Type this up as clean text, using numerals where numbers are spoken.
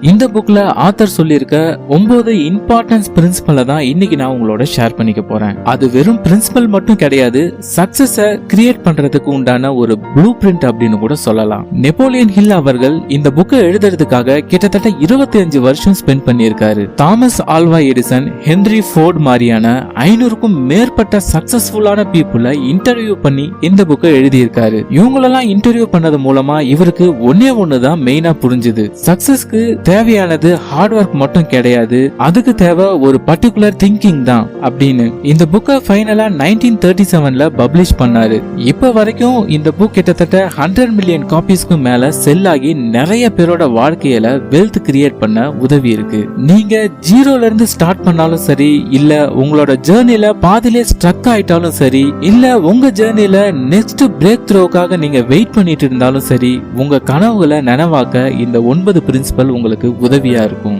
இந்த புக்ல ஆத்தர் சொல்லியிருக்க 9 இம்பார்ட்டன்ஸ் பிரின்சிபலை தான் இன்னைக்கு நான் உங்களோட ஷேர் பண்ணிக்க போறேன். அது வெறும் பிரின்சிபல் மட்டும் கிடையாது, சக்சஸ கிரியேட் பண்றதுக்கு உண்டான ஒரு ப்ளூ பிரிண்ட் அப்படின்னு கூட சொல்லலாம். நெப்போலியன் ஹில் அவர்கள் இந்த புக்கை எழுதுறதுக்காக கிட்டத்தட்ட 25 வருஷம் ஸ்பெண்ட் பண்ணியிருக்காரு. Thomas Alva Edison, Henry Ford மாதிரியான 500க்கும் மேற்பட்ட சக்சஸ்ஃபுல்லான பீப்புளை இன்டர்வியூ பண்ணி இந்த புக்கை எழுதியிருக்காரு. இவங்களெல்லாம் இன்டர்வியூ பண்ணது மூலமா இவருக்கு ஒண்ணுதான் மெயினா புரிஞ்சுது. சக்சஸ்க்கு தேவையானது ஹார்ட் ஒர்க் மட்டும் கிடையாது, அதுக்கு தேவை ஒரு பர்டிகுலர் திங்கிங் தான் அப்படின்னு. இந்த புக்கை ஃபைனலா 1937ல பப்ளிஷ் பண்ணாரு. இப்ப வரைக்கும் இந்த புக் கிட்டத்தட்ட 100 மில்லியன் காப்பீஸ்க்கு மேல செல் ஆகி நிறைய பேரோட வாழ்க்கையில வெல்த் கிரியேட் பண்ண உதவி இருக்கு. நீங்க ஜீரோல இருந்து ஸ்டார்ட் பண்ணாலும் சரி, இல்ல உங்களோட ஜேர்னில பாதியிலே ஸ்ட்ரக் ஆயிட்டாலும் சரி, இல்ல உங்க ஜேர்னில நெக்ஸ்ட் பிரேக் த்ரோக்காக நீங்க வெயிட் பண்ணிட்டு இருந்தாலும் சரி, உங்க கனவுகளை நனவாக்க இந்த 9 பிரின்சிபல் உங்களுக்கு உதவியா இருக்கும்.